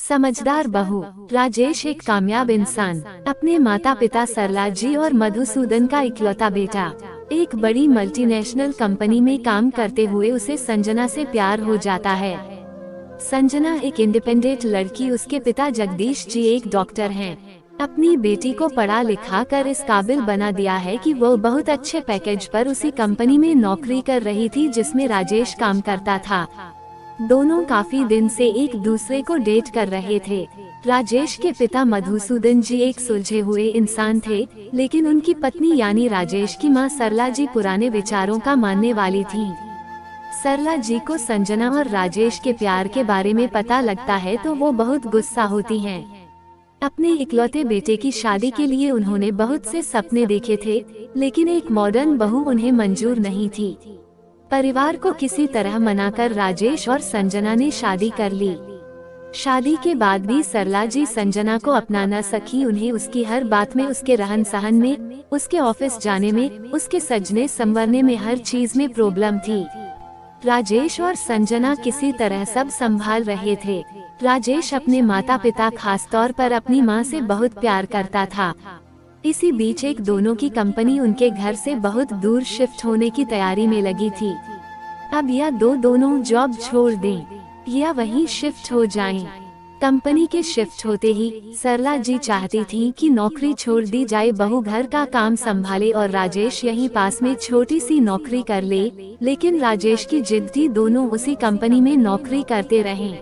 समझदार बहू। राजेश एक कामयाब इंसान, अपने माता पिता सरला जी और मधुसूदन का इकलौता बेटा। एक बड़ी मल्टीनेशनल कंपनी में काम करते हुए उसे संजना से प्यार हो जाता है। संजना एक इंडिपेंडेंट लड़की, उसके पिता जगदीश जी एक डॉक्टर हैं। अपनी बेटी को पढ़ा लिखा कर इस काबिल बना दिया है कि वो बहुत अच्छे पैकेज पर उसी कंपनी में नौकरी कर रही थी जिसमें राजेश काम करता था। दोनों काफी दिन से एक दूसरे को डेट कर रहे थे। राजेश के पिता मधुसूदन जी एक सुलझे हुए इंसान थे, लेकिन उनकी पत्नी यानी राजेश की मां सरला जी पुराने विचारों का मानने वाली थी। सरला जी को संजना और राजेश के प्यार के बारे में पता लगता है तो वो बहुत गुस्सा होती हैं। अपने इकलौते बेटे की शादी के लिए उन्होंने बहुत से सपने देखे थे, लेकिन एक मॉडर्न बहू उन्हें मंजूर नहीं थी। परिवार को किसी तरह मनाकर राजेश और संजना ने शादी कर ली। शादी के बाद भी सरला जी संजना को अपना न सकी। उन्हें उसकी हर बात में, उसके रहन सहन में, उसके ऑफिस जाने में, उसके सजने संवरने में, हर चीज में प्रॉब्लम थी। राजेश और संजना किसी तरह सब संभाल रहे थे। राजेश अपने माता पिता, खासतौर पर अपनी मां से बहुत प्यार करता था। इसी बीच एक दोनों की कंपनी उनके घर से बहुत दूर शिफ्ट होने की तैयारी में लगी थी। अब या दोनों जॉब छोड़ दें या वहीं शिफ्ट हो जाएं। कंपनी के शिफ्ट होते ही सरला जी चाहती थी कि नौकरी छोड़ दी जाए, बहू घर का काम संभाले और राजेश यहीं पास में छोटी सी नौकरी कर ले। लेकिन राजेश की जिद थी दोनों उसी कंपनी में नौकरी करते रहें।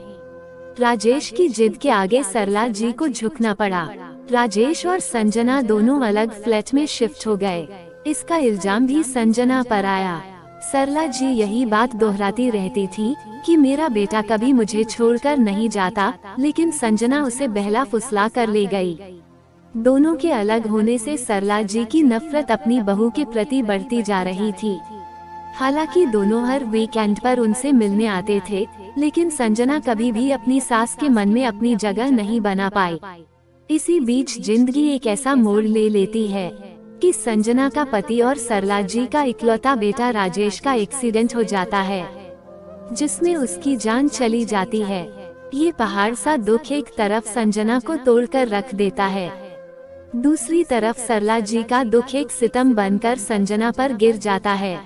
राजेश की जिद के आगे सरला जी को झुकना पड़ा। राजेश और संजना दोनों अलग फ्लैट में शिफ्ट हो गए। इसका इल्जाम भी संजना पर आया। सरला जी यही बात दोहराती रहती थी कि मेरा बेटा कभी मुझे छोड़कर नहीं जाता, लेकिन संजना उसे बहला फुसला कर ले गई। दोनों के अलग होने से सरला जी की नफरत अपनी बहू के प्रति बढ़ती जा रही थी। हालांकि दोनों हर वीकेंड पर उनसे मिलने आते थे, लेकिन संजना कभी भी अपनी सास के मन में अपनी जगह नहीं बना पाई। इसी बीच जिंदगी एक ऐसा मोड़ ले लेती है कि संजना का पति और सरला जी का इकलौता बेटा राजेश का एक्सीडेंट हो जाता है, जिसमें उसकी जान चली जाती है। ये पहाड़ सा दुख एक तरफ संजना को तोड़कर रख देता है, दूसरी तरफ सरला जी का दुख एक सितम बनकर संजना पर गिर जाता है।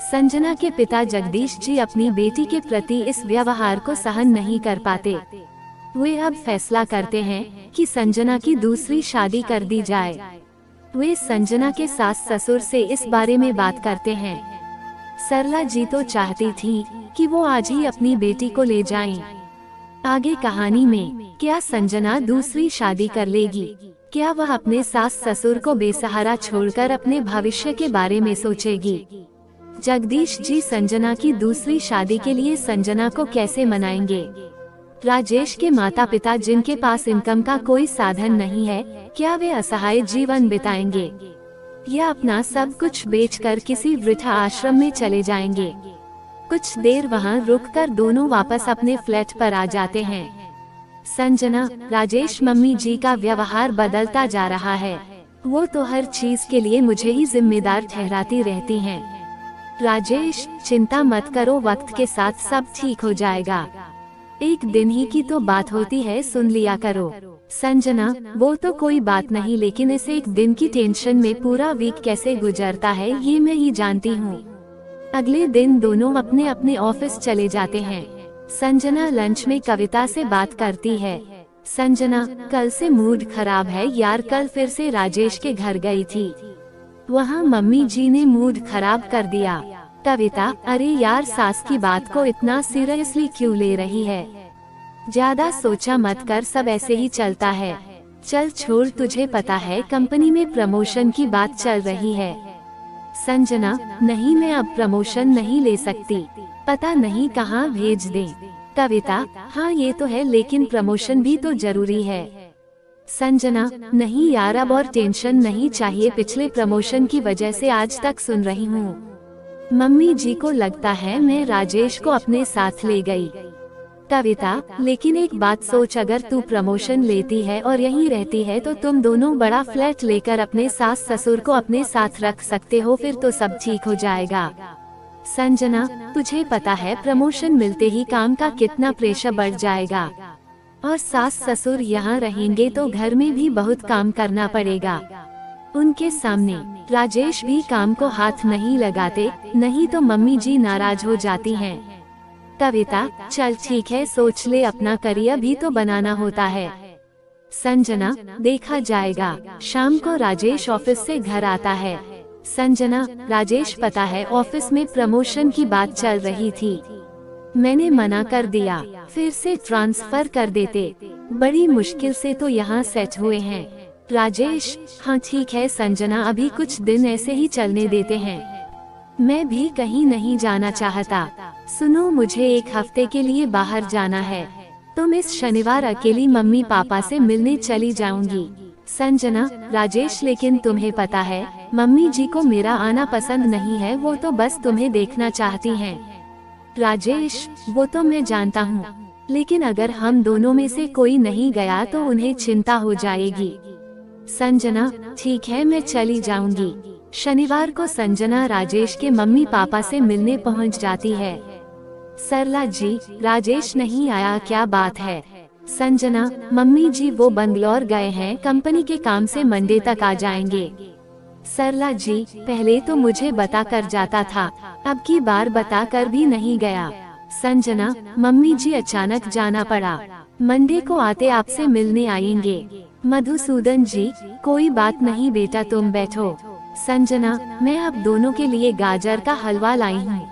संजना के पिता जगदीश जी अपनी बेटी के प्रति इस व्यवहार को सहन नहीं कर पाते। वे अब फैसला करते हैं कि संजना की दूसरी शादी कर दी जाए। वे संजना के सास ससुर से इस बारे में बात करते हैं। सरला जी तो चाहती थी कि वो आज ही अपनी बेटी को ले जाएं। आगे कहानी में क्या संजना दूसरी शादी कर लेगी? क्या वह अपने सास ससुर को बेसहारा छोड़कर अपने भविष्य के बारे में सोचेगी? जगदीश जी संजना की दूसरी शादी के लिए संजना को कैसे मनाएंगे? राजेश के माता पिता, जिनके पास इनकम का कोई साधन नहीं है, क्या वे असहाय जीवन बिताएंगे या अपना सब कुछ बेचकर किसी वृद्धा आश्रम में चले जाएंगे? कुछ देर वहां रुककर दोनों वापस अपने फ्लैट पर आ जाते हैं। संजना, राजेश मम्मी जी का व्यवहार बदलता जा रहा है। वो तो हर चीज के लिए मुझे ही जिम्मेदार ठहराती रहती हैं। राजेश, चिंता मत करो, वक्त के साथ सब ठीक हो जाएगा। एक दिन ही की तो बात होती है, सुन लिया करो। संजना, वो तो कोई बात नहीं, लेकिन इस एक दिन की टेंशन में पूरा वीक कैसे गुजरता है ये मैं ही जानती हूँ। अगले दिन दोनों अपने अपने ऑफिस चले जाते हैं। संजना लंच में कविता से बात करती है। संजना, कल से मूड खराब है यार, कल फिर से राजेश के घर गई थी, वहाँ मम्मी जी ने मूड खराब कर दिया। कविता, अरे यार, सास की बात को इतना सीरियसली क्यों ले रही है? ज्यादा सोचा मत कर, सब ऐसे ही चलता है। चल छोड़, तुझे पता है कंपनी में प्रमोशन की बात चल रही है। संजना, नहीं, मैं अब प्रमोशन नहीं ले सकती, पता नहीं कहाँ भेज दें। कविता, हाँ ये तो है, लेकिन प्रमोशन भी तो जरूरी है। संजना, नहीं यार, अब और टेंशन नहीं चाहिए, पिछले प्रमोशन की वजह से आज तक सुन रही हूँ मम्मी जी को लगता है मैं राजेश को अपने साथ ले गई। कविता, लेकिन एक बात सोच, अगर तू प्रमोशन लेती है और यहीं रहती है तो तुम दोनों बड़ा फ्लैट लेकर अपने सास ससुर को अपने साथ रख सकते हो, फिर तो सब ठीक हो जाएगा। संजना, तुझे पता है प्रमोशन मिलते ही काम का कितना प्रेशर बढ़ जाएगा। और सास ससुर यहाँ रहेंगे तो घर में भी बहुत काम करना पड़ेगा। उनके सामने राजेश भी काम को हाथ नहीं लगाते, नहीं तो मम्मी जी नाराज हो जाती हैं। कविता, चल ठीक है, सोच ले, अपना करियर भी तो बनाना होता है। संजना, देखा जाएगा। शाम को राजेश ऑफिस से घर आता है। संजना, राजेश पता है ऑफिस में प्रमोशन की बात चल रही थी, मैंने मना कर दिया, फिर से ट्रांसफर कर देते, बड़ी मुश्किल से तो यहाँ सेट हुए हैं। राजेश, हाँ ठीक है संजना, अभी कुछ दिन ऐसे ही चलने देते हैं, मैं भी कहीं नहीं जाना चाहता। सुनो, मुझे एक हफ्ते के लिए बाहर जाना है, तुम इस शनिवार अकेली मम्मी पापा से मिलने चली जाऊंगी। संजना, राजेश लेकिन तुम्हें पता है मम्मी जी को मेरा आना पसंद नहीं है, वो तो बस तुम्हें देखना चाहती हैं। राजेश, वो तो मैं जानता हूँ, लेकिन अगर हम दोनों में से कोई नहीं गया तो उन्हें चिंता हो जाएगी। संजना, ठीक है, मैं चली जाऊंगी। शनिवार को संजना राजेश के मम्मी पापा से मिलने पहुंच जाती है। सरला जी, राजेश नहीं आया, क्या बात है? संजना, मम्मी जी वो बंगलौर गए हैं, कंपनी के काम से मंडे तक आ जाएंगे। सरला जी, पहले तो मुझे बता कर जाता था, अब की बार बता कर भी नहीं गया। संजना, मम्मी जी अचानक जाना पड़ा, मंडे को आते आपसे मिलने आएंगे। मधुसूदन जी, कोई बात नहीं बेटा, तुम बैठो। संजना, मैं आप दोनों के लिए गाजर का हलवा लाई हूँ,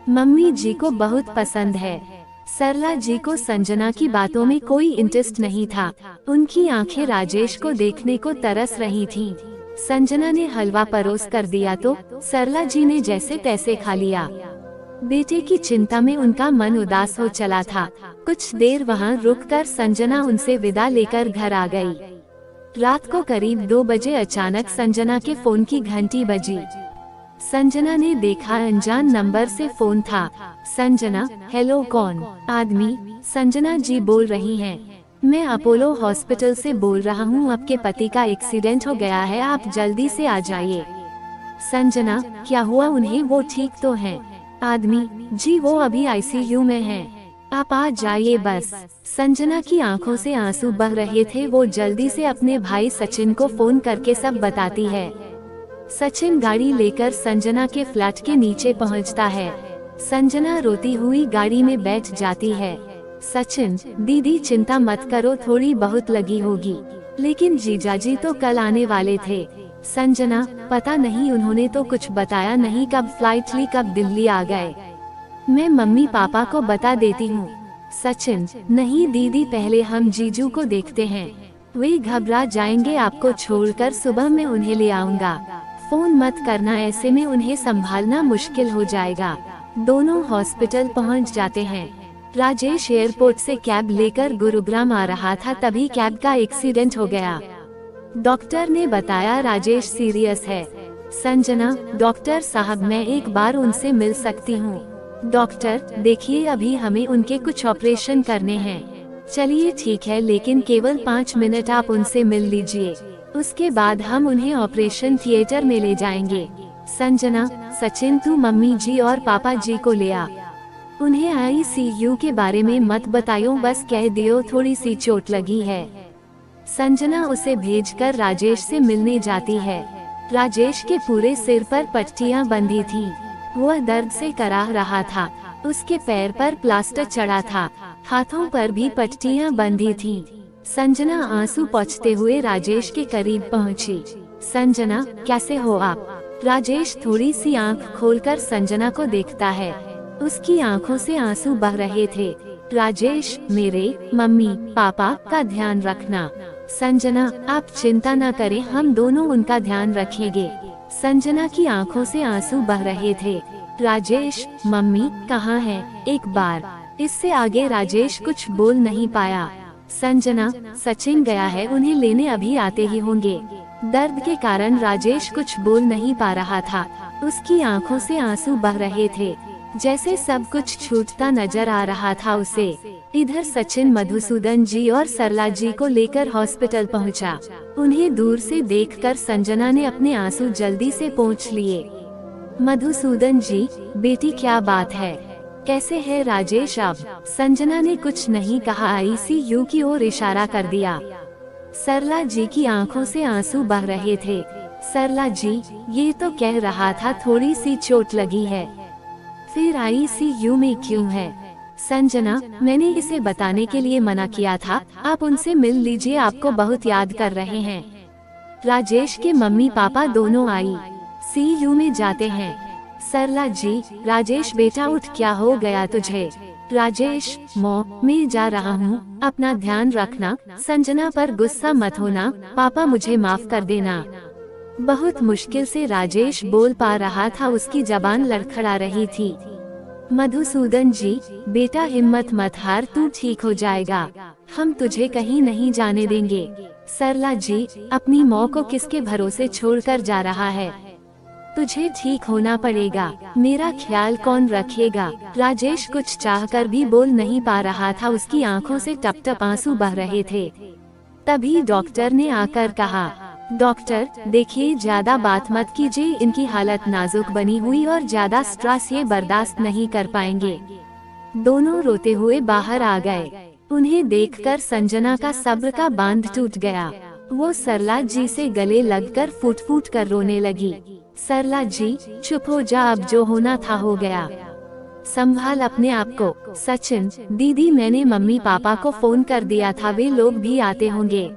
मम्मी जी को बहुत पसंद है। सरला जी को संजना की बातों में कोई इंटरेस्ट नहीं था, उनकी आंखें राजेश को देखने को तरस रही थीं। संजना ने हलवा परोस कर दिया तो सरला जी ने जैसे तैसे खा लिया। बेटे की चिंता में उनका मन उदास हो चला था। कुछ देर वहाँ रुककर संजना उनसे विदा लेकर घर आ गई। रात को करीब 2 बजे अचानक संजना के फोन की घंटी बजी। संजना ने देखा अनजान नंबर से फोन था। संजना, हेलो, कौन? आदमी, संजना जी बोल रही हैं, मैं अपोलो हॉस्पिटल से बोल रहा हूँ, आपके पति का एक्सीडेंट हो गया है, आप जल्दी से आ जाइए। संजना, क्या हुआ उन्हें, वो ठीक तो हैं? आदमी, जी वो अभी आईसीयू में हैं, आप आ जाइए बस। संजना की आंखों से आंसू बह रहे थे, वो जल्दी से अपने भाई सचिन को फोन करके सब बताती है। सचिन गाड़ी लेकर संजना के फ्लैट के नीचे पहुंचता है। संजना रोती हुई गाड़ी में बैठ जाती है। सचिन, दीदी चिंता मत करो, थोड़ी बहुत लगी होगी, लेकिन जीजाजी तो कल आने वाले थे। संजना, पता नहीं, उन्होंने तो कुछ बताया नहीं, कब फ्लाइट ली, कब दिल्ली आ गए, मैं मम्मी पापा को बता देती हूँ। सचिन, नहीं दीदी, पहले हम जीजू को देखते हैं, वे घबरा जाएंगे आपको छोड़कर, सुबह मैं उन्हें ले आऊंगा, फोन मत करना, ऐसे में उन्हें संभालना मुश्किल हो जाएगा। दोनों हॉस्पिटल पहुंच जाते हैं। राजेश एयरपोर्ट से कैब लेकर गुरुग्राम आ रहा था, तभी कैब का एक्सीडेंट हो गया। डॉक्टर ने बताया राजेश सीरियस है। संजना, डॉक्टर साहब, मैं एक बार उनसे मिल सकती हूँ? डॉक्टर, देखिए अभी हमें उनके कुछ ऑपरेशन करने हैं। चलिए ठीक है, लेकिन केवल 5 मिनट आप उनसे मिल लीजिए, उसके बाद हम उन्हें ऑपरेशन थिएटर में ले जाएंगे। संजना, सचिन तू मम्मी जी और पापा जी को ले आ, उन्हें आईसीयू के बारे में मत बताइयो, बस कह दियो थोड़ी सी चोट लगी है। संजना उसे भेजकर राजेश से मिलने जाती है। राजेश के पूरे सिर पर पट्टियां बंधी थीं। वह दर्द से कराह रहा था, उसके पैर पर प्लास्टर चढ़ा था, हाथों पर भी पट्टियां बंधी थीं। संजना आंसू पोंछते हुए राजेश के करीब पहुंची। संजना, कैसे हो आप? राजेश थोड़ी सी आंख खोलकर संजना को देखता है, उसकी आंखों से आंसू बह रहे थे। राजेश, मेरे मम्मी पापा का ध्यान रखना। संजना, आप चिंता न करें, हम दोनों उनका ध्यान रखेंगे। संजना की आंखों से आंसू बह रहे थे। राजेश, मम्मी कहाँ हैं? एक बार। इससे आगे राजेश कुछ बोल नहीं पाया। संजना, सचिन गया है, उन्हें लेने अभी आते ही होंगे। दर्द के कारण राजेश कुछ बोल नहीं पा रहा था, उसकी आंखों से आंसू बह रहे थे, जैसे सब कुछ छूटता नजर आ रहा था उसे। इधर सचिन मधुसूदन जी और सरला जी को लेकर हॉस्पिटल पहुंचा। उन्हें दूर से देखकर संजना ने अपने आंसू जल्दी से पोंछ लिए। मधुसूदन जी, बेटी क्या बात है? कैसे है राजेश अब? संजना ने कुछ नहीं कहा, आईसीयू की ओर इशारा कर दिया। सरला जी की आंखों से आंसू बह रहे थे। सरला जी, ये तो कह रहा था थोड़ी सी चोट लगी है, फिर आईसीयू में क्यों है? संजना, मैंने इसे बताने के लिए मना किया था, आप उनसे मिल लीजिए, आपको बहुत याद कर रहे हैं। राजेश के मम्मी पापा दोनों आईसीयू में जाते हैं। सरला जी, राजेश बेटा उठ, क्या हो गया तुझे? राजेश, मैं जा रहा हूँ, अपना ध्यान रखना। संजना पर गुस्सा मत होना, पापा मुझे माफ कर देना। बहुत मुश्किल से राजेश बोल पा रहा था, उसकी जबान लड़खड़ा रही थी। मधुसूदन जी, बेटा हिम्मत मत हार, तू ठीक हो जाएगा, हम तुझे कहीं नहीं जाने देंगे। सरला जी, अपनी माँ को किसके भरोसे छोड़कर जा रहा है? तुझे ठीक होना पड़ेगा, मेरा ख्याल कौन रखेगा? राजेश कुछ चाहकर भी बोल नहीं पा रहा था, उसकी आंखों से टप टप आंसू बह रहे थे। तभी डॉक्टर ने आकर कहा, डॉक्टर देखिए, ज्यादा बात मत कीजिए, इनकी हालत नाजुक बनी हुई और ज्यादा स्ट्रेस ये बर्दाश्त नहीं कर पाएंगे। दोनों रोते हुए बाहर आ गए। उन्हें देखकर संजना का सब्र का बांध टूट गया। वो सरला जी से गले लगकर फूट फूट कर रोने लगी। सरला जी, चुप हो जा, अब जो होना था हो गया, संभाल अपने आप को। सचिन, दीदी, मैंने मम्मी पापा को फोन कर दिया था, वे लोग भी आते होंगे।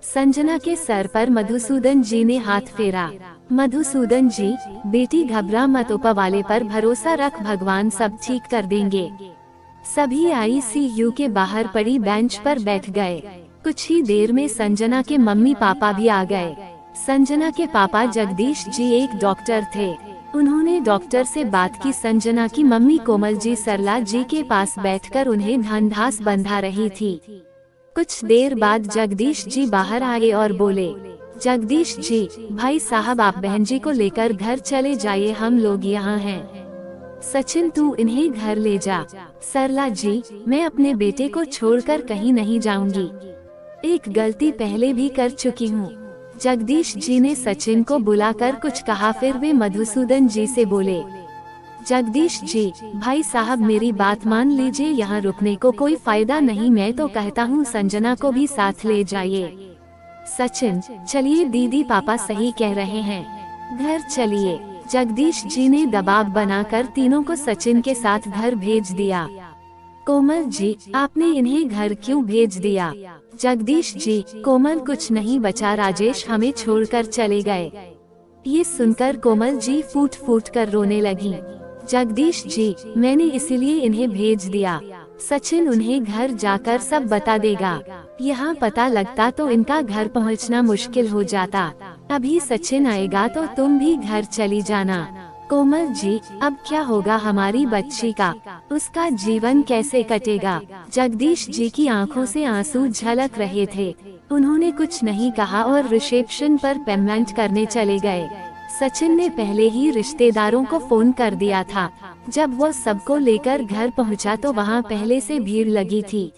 संजना के सर पर मधुसूदन जी ने हाथ फेरा। मधुसूदन जी, बेटी घबरा मत, ऊपर वाले पर भरोसा रख, भगवान सब ठीक कर देंगे। सभी आईसीयू के बाहर पड़ी बेंच पर बैठ गए। कुछ ही देर में संजना के मम्मी पापा भी आ गए। संजना के पापा जगदीश जी एक डॉक्टर थे। उन्होंने डॉक्टर से बात की। संजना की मम्मी कोमल जी सरला जी के पास बैठकर उन्हें ढांढस बंधा रही थी। कुछ देर बाद जगदीश जी बाहर आए और बोले, जगदीश जी, भाई साहब आप बहन जी को लेकर घर चले जाइए, हम लोग यहाँ हैं। सचिन, तू इन्हें घर ले जा। सरला जी, मैं अपने बेटे को छोड़कर कहीं नहीं जाऊंगी, एक गलती पहले भी कर चुकी हूँ। जगदीश जी ने सचिन को बुलाकर कुछ कहा, फिर वे मधुसूदन जी से बोले, जगदीश जी, भाई साहब मेरी बात मान लीजिए, यहाँ रुकने को कोई फायदा नहीं, मैं तो कहता हूँ संजना को भी साथ ले जाइए। सचिन, चलिए दीदी, पापा सही कह रहे हैं, घर चलिए। जगदीश जी ने दबाव बनाकर तीनों को सचिन के साथ घर भेज दिया। कोमल जी, आपने इन्हें घर क्यों भेज दिया? जगदीश जी, कोमल कुछ नहीं बचा, राजेश हमें छोड़कर चले गए। ये सुनकर कोमल जी फूट फूट कर रोने लगी। जगदीश जी, मैंने इसीलिए इन्हें भेज दिया। सचिन उन्हें घर जाकर सब बता देगा, यहाँ पता लगता तो इनका घर पहुँचना मुश्किल हो जाता। अभी सचिन आएगा तो तुम भी घर चली जाना। कोमल जी, अब क्या होगा हमारी बच्ची का, उसका जीवन कैसे कटेगा? जगदीश जी की आंखों से आंसू झलक रहे थे। उन्होंने कुछ नहीं कहा और रिसेप्शन पर पेमेंट करने चले गए। सचिन ने पहले ही रिश्तेदारों को फोन कर दिया था। जब वो सबको लेकर घर पहुंचा तो वहां पहले से भीड़ लगी थी।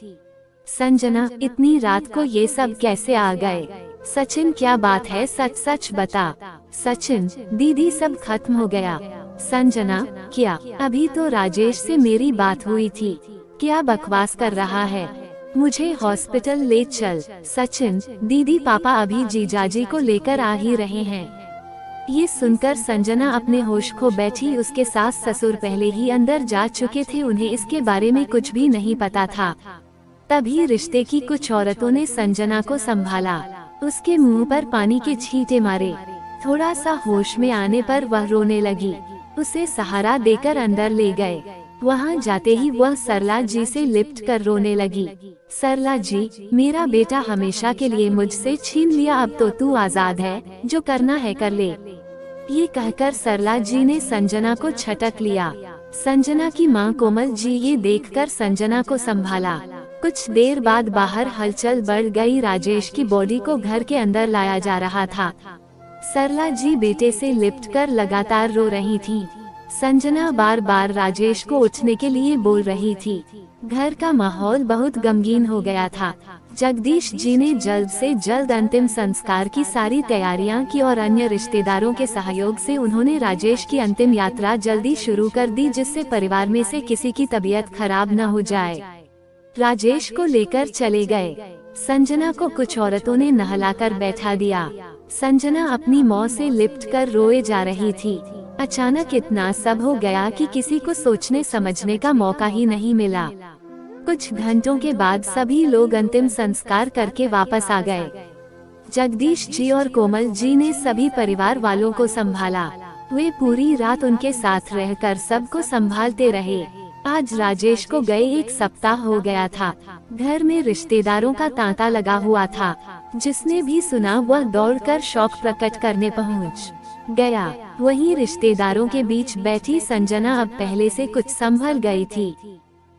संजना, इतनी रात को ये सब कैसे आ गए? सचिन, क्या बात है, सच सच बता। सचिन, दीदी सब खत्म हो गया। संजना, क्या? अभी तो राजेश से मेरी बात हुई थी, क्या बकवास कर रहा है, मुझे हॉस्पिटल ले चल। सचिन, दीदी पापा अभी जीजाजी को लेकर आ ही रहे हैं। ये सुनकर संजना अपने होश खो बैठी। उसके सास ससुर पहले ही अंदर जा चुके थे, उन्हें इसके बारे में कुछ भी नहीं पता था। तभी रिश्ते की कुछ औरतों ने संजना को संभाला, उसके मुंह पर पानी के छींटे मारे। थोड़ा सा होश में आने पर वह रोने लगी। उसे सहारा देकर अंदर ले गए। वहां जाते ही वह सरला जी से लिपट कर रोने लगी। सरला जी, मेरा बेटा हमेशा के लिए मुझसे छीन लिया, अब तो तू आजाद है, जो करना है कर ले। ये कहकर सरला जी ने संजना को छटक लिया। संजना की मां कोमल जी ये देखकर संजना को संभाला। कुछ देर बाद बाहर हलचल बढ़ गई। राजेश की बॉडी को घर के अंदर लाया जा रहा था। सरला जी बेटे से लिपटकर लगातार रो रही थीं। संजना बार बार राजेश को उठने के लिए बोल रही थी। घर का माहौल बहुत गमगीन हो गया था। जगदीश जी ने जल्द से जल्द अंतिम संस्कार की सारी तैयारियां की और अन्य रिश्तेदारों के सहयोग से उन्होंने राजेश की अंतिम यात्रा जल्दी शुरू कर दी, जिससे परिवार में से किसी की तबीयत खराब न हो जाए। राजेश को लेकर चले गए। संजना को कुछ औरतों ने नहलाकर बैठा दिया। संजना अपनी मौत से लिपट कर रोए जा रही थी। अचानक इतना सब हो गया कि किसी को सोचने समझने का मौका ही नहीं मिला। कुछ घंटों के बाद सभी लोग अंतिम संस्कार करके वापस आ गए। जगदीश जी और कोमल जी ने सभी परिवार वालों को संभाला। वे पूरी रात उनके साथ रहकर सबको संभालते रहे। आज राजेश को गए 1 सप्ताह हो गया था। घर में रिश्तेदारों का तांता लगा हुआ था। जिसने भी सुना वह दौड़कर शोक प्रकट करने पहुंच गया। वहीं रिश्तेदारों के बीच बैठी संजना अब पहले से कुछ संभल गई थी।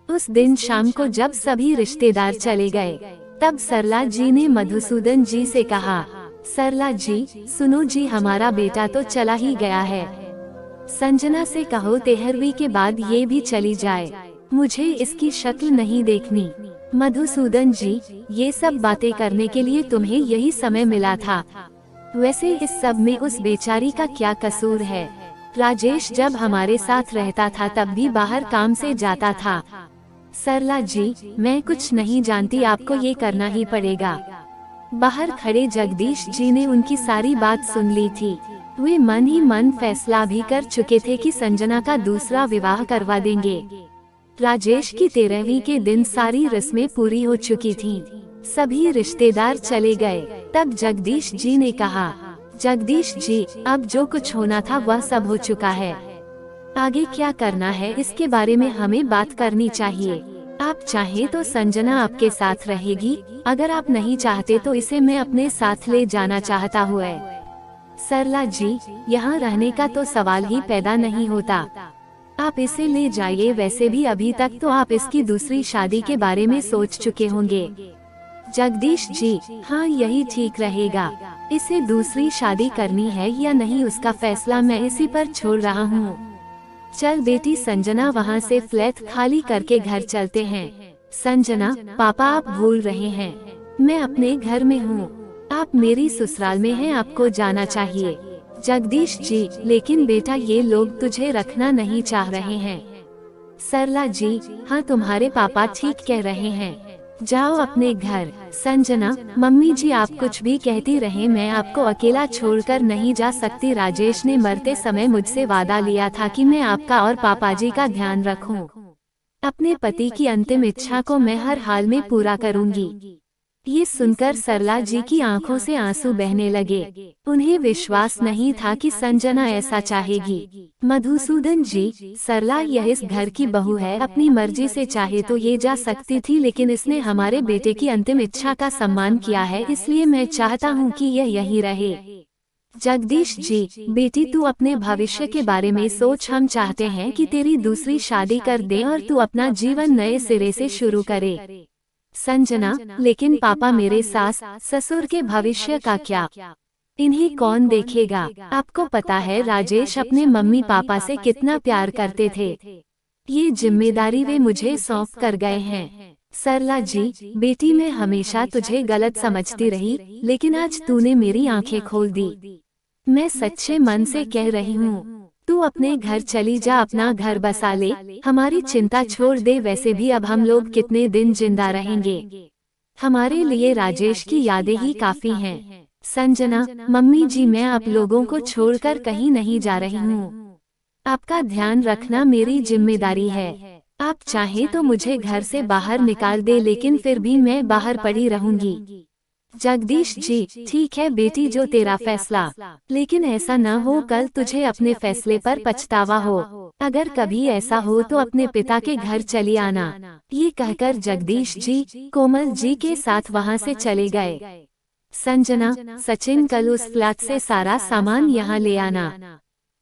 उस दिन शाम को जब सभी रिश्तेदार चले गए, तब सरला जी ने मधुसूदन जी से कहा, सरला जी सुनो जी, हमारा बेटा तो चला ही गया है। संजना से कहो 13वीं के बाद ये भी चली जाए, मुझे इसकी शक्ल नहीं देखनी। मधुसूदन जी, ये सब बातें करने के लिए तुम्हें यही समय मिला था। वैसे इस सब में उस बेचारी का क्या कसूर है? राजेश जब हमारे साथ रहता था तब भी बाहर काम से जाता था। सरला जी, मैं कुछ नहीं जानती, आपको ये करना ही पड़ेगा। बाहर खड़े जगदीश जी ने उनकी सारी बात सुन ली थी। वे मन ही मन फैसला भी कर चुके थे कि संजना का दूसरा विवाह करवा देंगे। राजेश की 13वीं के दिन सारी रस्में पूरी हो चुकी थीं। सभी रिश्तेदार चले गए। तब जगदीश जी ने कहा, जगदीश जी, अब जो कुछ होना था वह सब हो चुका है। आगे क्या करना है इसके बारे में हमें बात करनी चाहिए। आप चाहें तो संजना आपके साथ रहेगी, अगर आप नहीं चाहते तो इसे मैं अपने साथ ले जाना चाहता हूँ। सरला जी, यहाँ रहने का तो सवाल ही पैदा नहीं होता। आप इसे ले जाइए। वैसे भी अभी तक तो आप इसकी दूसरी शादी के बारे में सोच चुके होंगे। जगदीश जी, हाँ यही ठीक रहेगा। इसे दूसरी शादी करनी है या नहीं उसका फैसला मैं इसी पर छोड़ रहा हूँ। चल बेटी संजना, वहाँ से फ्लैट खाली करके घर चलते हैं। संजना, पापा आप भूल रहे हैं, मैं अपने घर में हूँ। आप मेरी ससुराल में हैं, आपको जाना चाहिए। जगदीश जी, लेकिन बेटा ये लोग तुझे रखना नहीं चाह रहे हैं। सरला जी, हाँ तुम्हारे पापा ठीक कह रहे हैं, जाओ अपने घर। संजना, मम्मी जी आप कुछ भी कहती रहे, मैं आपको अकेला छोड़कर नहीं जा सकती। राजेश ने मरते समय मुझसे वादा लिया था कि मैं आपका और पापाजी का ध्यान रखूं। अपने पति की अंतिम इच्छा को मैं हर हाल में पूरा करूंगी। ये सुनकर सरला जी की आंखों से आंसू बहने लगे। उन्हें विश्वास नहीं था कि संजना ऐसा चाहेगी। मधुसूदन जी, सरला यह इस घर की बहू है, अपनी मर्जी से चाहे तो ये जा सकती थी, लेकिन इसने हमारे बेटे की अंतिम इच्छा का सम्मान किया है, इसलिए मैं चाहता हूँ कि यह यहीं रहे। जगदीश जी, बेटी तू अपने भविष्य के बारे में सोच। हम चाहते हैं कि तेरी दूसरी शादी कर दे और तू अपना जीवन नए सिरे से शुरू करे। संजना, लेकिन पापा मेरे सास ससुर के भविष्य का क्या? इन्हें कौन देखेगा? आपको पता है राजेश अपने मम्मी पापा से कितना प्यार करते थे। ये जिम्मेदारी वे मुझे सौंप कर गए हैं। सरला जी, बेटी मैं हमेशा तुझे गलत समझती रही, लेकिन आज तूने मेरी आंखें खोल दी। मैं सच्चे मन से कह रही हूँ, तू अपने घर चली जा, अपना घर बसा ले, हमारी चिंता छोड़ दे। वैसे भी अब हम लोग कितने दिन जिंदा रहेंगे, हमारे लिए राजेश की यादें ही काफी हैं। संजना, मम्मी जी मैं आप लोगों को छोड़कर कहीं नहीं जा रही हूँ। आपका ध्यान रखना मेरी जिम्मेदारी है। आप चाहें तो मुझे घर से बाहर निकाल दे, लेकिन फिर भी मैं बाहर पड़ी रहूंगी। जगदीश जी, ठीक है बेटी, जो तेरा फैसला, लेकिन ऐसा न हो कल तुझे अपने फैसले पर पछतावा हो। अगर कभी ऐसा हो तो अपने पिता के घर चली आना। ये कहकर जगदीश जी कोमल जी के साथ वहाँ से चले गए। संजना, सचिन कल उस फ्लैट से सारा सामान यहाँ ले आना।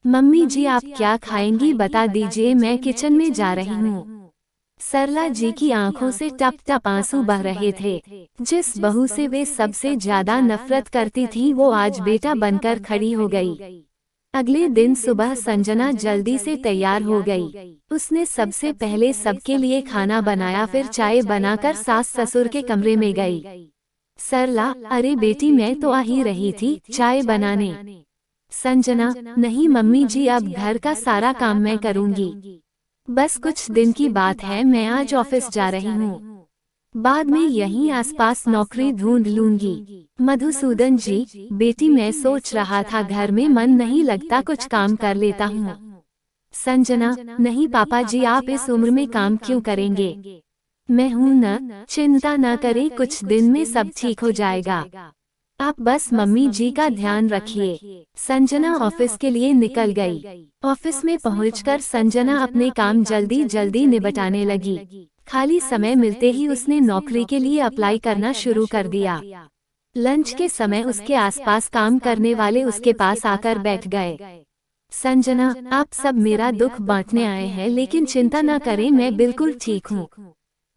मम्मी जी आप क्या खाएंगी बता दीजिए, मैं किचन में जा रही हूँ। सरला जी की आंखों से टप टप आंसू बह रहे थे। जिस बहू से वे सबसे ज्यादा नफरत करती थी वो आज बेटा बनकर खड़ी हो गई। अगले दिन सुबह संजना जल्दी से तैयार हो गई। उसने सबसे पहले सबके लिए खाना बनाया, फिर चाय बनाकर सास ससुर के कमरे में गई। सरला, अरे बेटी मैं तो आ ही रही थी चाय बनाने। संजना, नहीं मम्मी जी, अब घर का सारा काम मैं करूंगी। बस कुछ दिन की बात है, मैं आज ऑफिस जा रही हूँ। बाद में यहीं आसपास नौकरी ढूंढ लूंगी। मधुसूदन जी, बेटी मैं सोच रहा था घर में मन नहीं लगता, कुछ काम कर लेता हूँ। संजना, नहीं पापा जी, आप इस उम्र में काम क्यों करेंगे? मैं हूँ न, चिंता न करें, कुछ दिन में सब ठीक हो जाएगा। आप बस मम्मी जी का ध्यान रखिए। संजना ऑफिस के लिए निकल गई। ऑफिस में पहुंचकर संजना अपने काम जल्दी जल्दी निपटाने लगी। खाली समय मिलते ही उसने नौकरी के लिए अप्लाई करना शुरू कर दिया। लंच के समय उसके आसपास काम करने वाले उसके पास आकर बैठ गए। संजना, आप सब मेरा दुख बांटने आए हैं, लेकिन चिंता न करें, मैं बिल्कुल ठीक हूँ।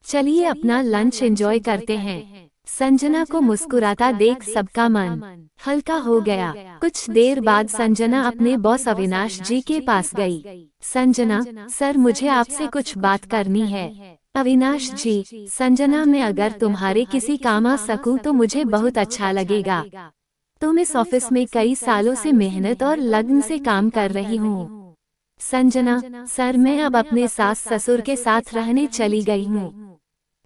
चलिए अपना लंच एंजॉय करते हैं। संजना को मुस्कुराता देख सबका मन हल्का हो गया। कुछ देर बाद संजना अपने बॉस अविनाश जी के पास गई। संजना, सर मुझे आपसे कुछ बात करनी है। अविनाश जी, संजना, मैं अगर तुम्हारे किसी काम आ सकूं तो मुझे बहुत अच्छा लगेगा। तुम इस ऑफिस में कई सालों से मेहनत और लगन से काम कर रही हूँ। संजना, सर मैं अब अपने सास ससुर के साथ रहने चली गई हूँ,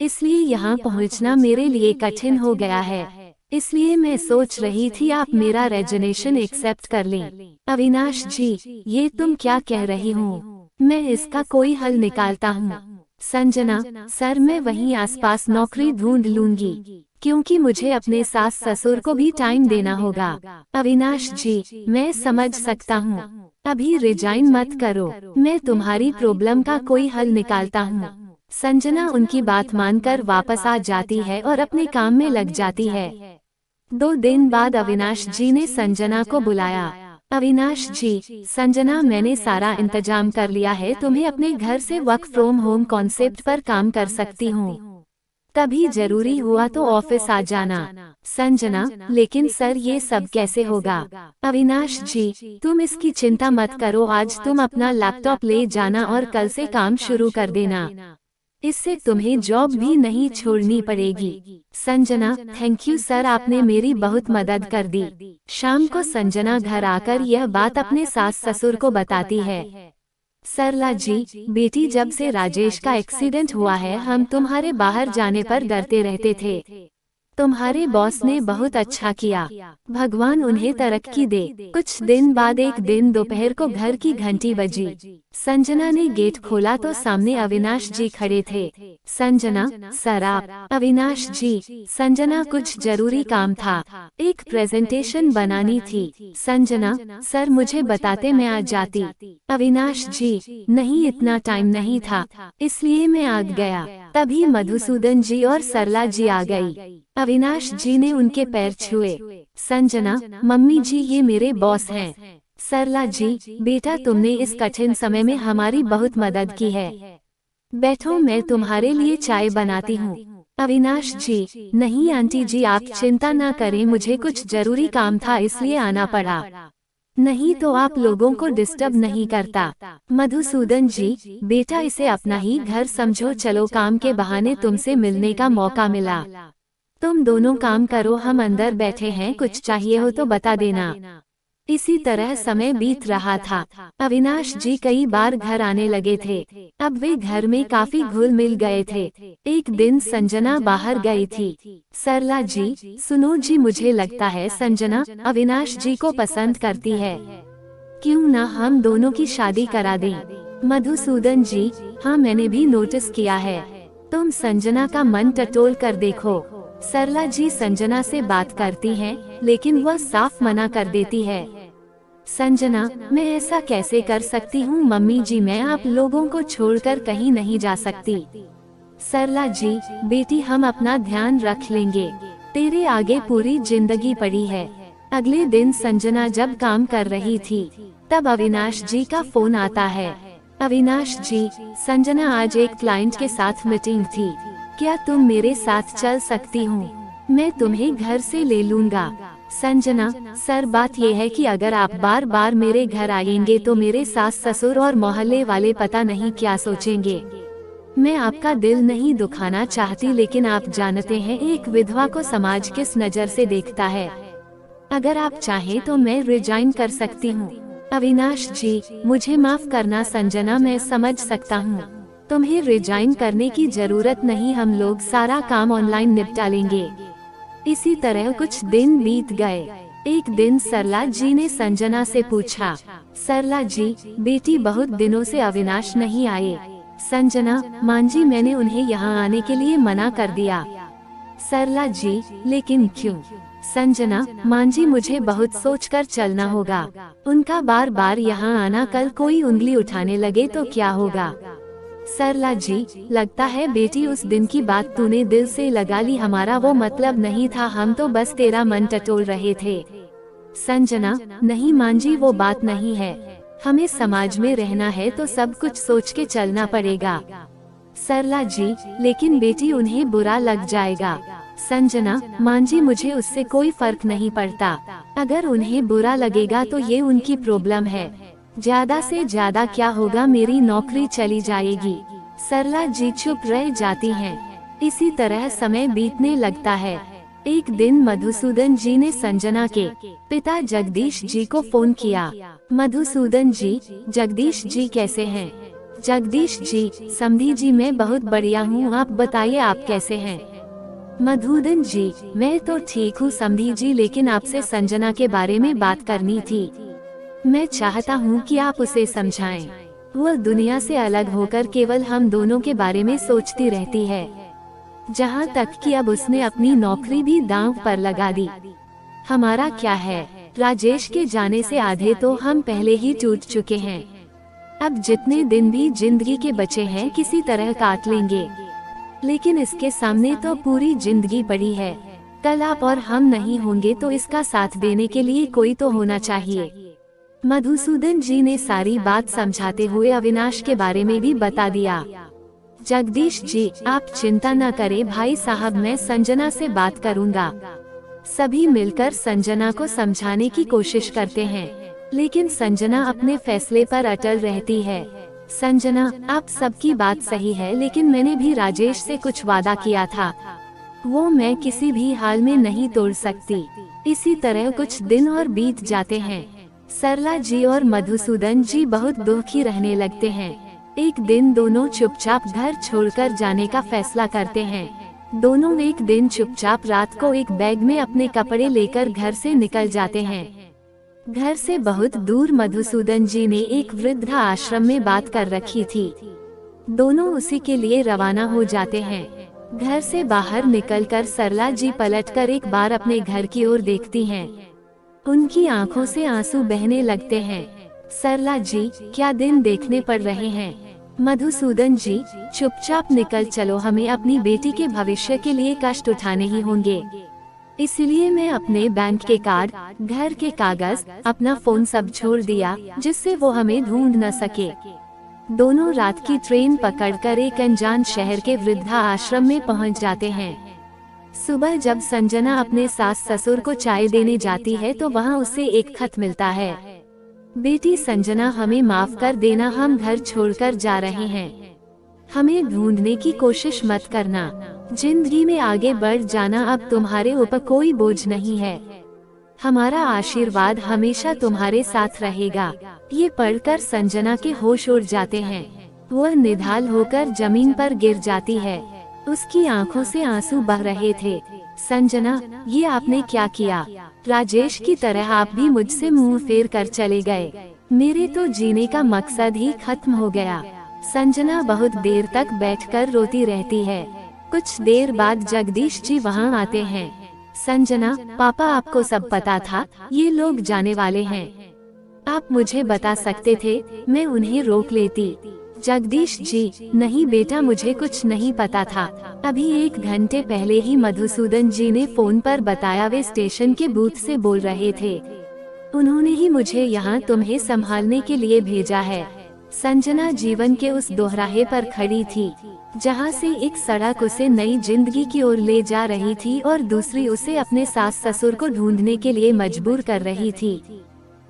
इसलिए यहाँ पहुँचना मेरे लिए कठिन हो गया है। इसलिए मैं सोच रही थी आप मेरा रेजिग्नेशन एक्सेप्ट कर लें। अविनाश जी, ये तुम क्या कह रही हो? मैं इसका कोई हल निकालता हूँ। संजना, सर मैं वहीं आसपास नौकरी ढूंढ लूंगी, क्योंकि मुझे अपने सास ससुर को भी टाइम देना होगा। अविनाश जी, मैं समझ सकता हूँ, अभी रिजाइन मत करो, मैं तुम्हारी प्रॉब्लम का कोई हल निकालता हूँ। संजना उनकी बात मानकर वापस आ जाती है और अपने काम में लग जाती है। 2 दिन बाद अविनाश जी ने संजना को बुलाया। अविनाश जी, संजना मैंने सारा इंतजाम कर लिया है, तुम्हें अपने घर से वर्क फ्रॉम होम कॉन्सेप्ट पर काम कर सकती हूँ। कभी जरूरी हुआ तो ऑफिस आ जाना। संजना, लेकिन सर ये सब कैसे होगा? अविनाश जी, तुम इसकी चिंता मत करो, आज तुम अपना लैपटॉप ले जाना और कल से काम शुरू कर देना। इससे तुम्हें जॉब भी नहीं छोड़नी पड़ेगी। संजना, थैंक यू सर, आपने मेरी बहुत मदद कर दी। शाम को संजना घर आकर यह बात अपने सास ससुर को बताती है। सरला जी, बेटी जब से राजेश का एक्सीडेंट हुआ है हम तुम्हारे बाहर जाने पर डरते रहते थे। तुम्हारे बॉस ने बहुत अच्छा किया, भगवान उन्हें तरक्की दे। कुछ दिन बाद एक दिन दोपहर को घर की घंटी बजी। संजना ने गेट खोला तो सामने अविनाश जी खड़े थे। संजना, सर आप? अविनाश जी, संजना कुछ जरूरी काम था, एक प्रेजेंटेशन बनानी थी। संजना, सर मुझे बताते मैं आ जाती। अविनाश जी, नहीं इतना टाइम नहीं था, इसलिए मैं आ गया। तभी मधुसूदन जी और सरला जी आ गई। अविनाश जी ने उनके पैर छुए। संजना, मम्मी जी ये मेरे बॉस हैं। सरला जी, बेटा तुमने इस कठिन समय में हमारी बहुत मदद की है। बैठो मैं तुम्हारे लिए चाय बनाती हूँ। अविनाश जी, नहीं आंटी जी आप चिंता न करें, मुझे कुछ जरूरी काम था इसलिए आना पड़ा, नहीं तो आप लोगों को डिस्टर्ब नहीं करता। मधुसूदन जी, बेटा इसे अपना ही घर समझो, चलो काम के बहाने तुमसे मिलने का मौका मिला। तुम दोनों काम करो, हम अंदर बैठे हैं, कुछ चाहिए हो तो बता देना। इसी तरह समय बीत रहा था। अविनाश जी कई बार घर आने लगे थे। अब वे घर में काफी घुल मिल गए थे। एक दिन संजना बाहर गई थी। सरला जी, सुनो जी, मुझे लगता है संजना अविनाश जी को पसंद करती है, क्यों ना हम दोनों की शादी करा दें? मधुसूदन जी, हाँ मैंने भी नोटिस किया है, तुम संजना का मन टटोल कर देखो। सरला जी संजना से बात करती हैं, लेकिन वह साफ मना कर देती है। संजना, मैं ऐसा कैसे कर सकती हूँ मम्मी जी, मैं आप लोगों को छोड़कर कहीं नहीं जा सकती। सरला जी, बेटी हम अपना ध्यान रख लेंगे, तेरे आगे पूरी जिंदगी पड़ी है। अगले दिन संजना जब काम कर रही थी, तब अविनाश जी का फोन आता है। अविनाश जी, संजना आज एक क्लाइंट के साथ मीटिंग थी, क्या तुम मेरे साथ चल सकती हो? मैं तुम्हें घर से ले लूँगा। संजना, सर बात ये है कि अगर आप बार बार मेरे घर आएंगे तो मेरे सास ससुर और मोहल्ले वाले पता नहीं क्या सोचेंगे। मैं आपका दिल नहीं दुखाना चाहती, लेकिन आप जानते हैं एक विधवा को समाज किस नज़र से देखता है। अगर आप चाहें तो मैं रिजाइन कर सकती हूँ। अविनाश जी, मुझे माफ करना संजना, मैं समझ सकता हूँ। तुम्हें रिजाइन करने की जरूरत नहीं, हम लोग सारा काम ऑनलाइन निपटा लेंगे। इसी तरह कुछ दिन बीत गए। एक दिन सरला जी ने संजना से पूछा, सरला जी, बेटी बहुत दिनों से अविनाश नहीं आए। संजना, मां जी, मैंने उन्हें यहाँ आने के लिए मना कर दिया। सरला जी, लेकिन क्यों? संजना, मां जी, मुझे बहुत सोचकर चलना होगा। उनका बार बार यहाँ आना, कल कोई उंगली उठाने लगे तो क्या होगा? सरला जी, लगता है बेटी उस दिन की बात तूने दिल से लगा ली, हमारा वो मतलब नहीं था, हम तो बस तेरा मन टटोल रहे थे। संजना, नहीं मां जी, वो बात नहीं है। हमें समाज में रहना है तो सब कुछ सोच के चलना पड़ेगा। सरला जी, लेकिन बेटी उन्हें बुरा लग जाएगा। संजना, मां जी, मुझे उससे कोई फर्क नहीं पड़ता। अगर उन्हें बुरा लगेगा तो ये उनकी प्रॉब्लम है। ज्यादा से ज्यादा क्या होगा, मेरी नौकरी चली जाएगी। सरला जी चुप रह जाती हैं। इसी तरह समय बीतने लगता है। एक दिन मधुसूदन जी ने संजना के पिता जगदीश जी को फोन किया। मधुसूदन जी, जगदीश जी कैसे हैं? जगदीश जी, समधी जी, मैं बहुत बढ़िया हूँ, आप बताइए आप कैसे हैं? मधुसूदन जी, मैं तो ठीक हूँ समधी जी, लेकिन आपसे संजना के बारे में बात करनी थी। मैं चाहता हूँ कि आप उसे समझाएं। वह दुनिया से अलग होकर केवल हम दोनों के बारे में सोचती रहती है। जहाँ तक कि अब उसने अपनी नौकरी भी दांव पर लगा दी। हमारा क्या है, राजेश के जाने से आधे तो हम पहले ही टूट चुके हैं। अब जितने दिन भी जिंदगी के बचे हैं किसी तरह काट लेंगे, लेकिन इसके सामने तो पूरी जिंदगी पड़ी है। कल आप और हम नहीं होंगे तो इसका साथ देने के लिए कोई तो होना चाहिए। मधुसूदन जी ने सारी बात समझाते हुए अविनाश के बारे में भी बता दिया। जगदीश जी, आप चिंता न करें भाई साहब, मैं संजना से बात करूंगा। सभी मिलकर संजना को समझाने की कोशिश करते हैं, लेकिन संजना अपने फैसले पर अटल रहती है। संजना, आप सबकी बात सही है, लेकिन मैंने भी राजेश से कुछ वादा किया था, वो मैं किसी भी हाल में नहीं तोड़ सकती। इसी तरह कुछ दिन और बीत जाते हैं। सरला जी और मधुसूदन जी बहुत दुखी रहने लगते हैं। एक दिन दोनों चुपचाप घर छोड़कर जाने का फैसला करते हैं। दोनों एक दिन चुपचाप रात को एक बैग में अपने कपड़े लेकर घर से निकल जाते हैं। घर से बहुत दूर मधुसूदन जी ने एक वृद्धा आश्रम में बात कर रखी थी। दोनों उसी के लिए रवाना हो जाते हैं। घर से बाहर निकलकर सरला जी पलटकर एक बार अपने घर की ओर देखती हैं। उनकी आंखों से आंसू बहने लगते हैं। सरला जी, क्या दिन देखने पड़ रहे हैं? मधुसूदन जी, चुपचाप निकल चलो, हमें अपनी बेटी के भविष्य के लिए कष्ट उठाने ही होंगे। इसलिए मैं अपने बैंक के कार्ड, घर के कागज, अपना फोन सब छोड़ दिया, जिससे वो हमें ढूंढ न सके। दोनों रात की ट्रेन पकड़कर एक अनजान शहर के वृद्धा आश्रम में पहुंच जाते हैं। सुबह जब संजना अपने सास ससुर को चाय देने जाती है तो वहां उसे एक खत मिलता है। बेटी संजना, हमें माफ कर देना, हम घर छोड़कर जा रहे हैं। हमें ढूंढने की कोशिश मत करना। जिंदगी में आगे बढ़ जाना, अब तुम्हारे ऊपर कोई बोझ नहीं है। हमारा आशीर्वाद हमेशा तुम्हारे साथ रहेगा। ये पढ़कर संजना के होश उड़ जाते हैं। वह निढाल होकर जमीन पर गिर जाती है। उसकी आंखों से आंसू बह रहे थे। संजना, ये आपने क्या किया? राजेश की तरह आप भी मुझसे मुंह फेर कर चले गए। मेरे तो जीने का मकसद ही खत्म हो गया। संजना बहुत देर तक बैठकर रोती रहती है। कुछ देर बाद जगदीश जी वहां आते हैं। संजना, पापा, आपको सब पता था, ये लोग जाने वाले हैं। आप मुझे बता सकते थे, मैं उन्हें रोक लेती। जगदीश जी, नहीं बेटा, मुझे कुछ नहीं पता था। अभी 1 घंटे पहले ही मधुसूदन जी ने फोन पर बताया, वे स्टेशन के बूथ से बोल रहे थे। उन्होंने ही मुझे यहाँ तुम्हें संभालने के लिए भेजा है। संजना जीवन के उस दोहराहे पर खड़ी थी, जहां से एक सड़क उसे नई जिंदगी की ओर ले जा रही थी और दूसरी उसे अपने सास ससुर को ढूंढने के लिए मजबूर कर रही थी।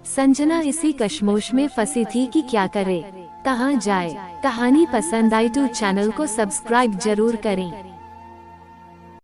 संजना इसी कश्मोश में फंसी थी कि क्या करे, कहां जाए। कहानी पसंद आई तो चैनल को सब्सक्राइब जरूर करें।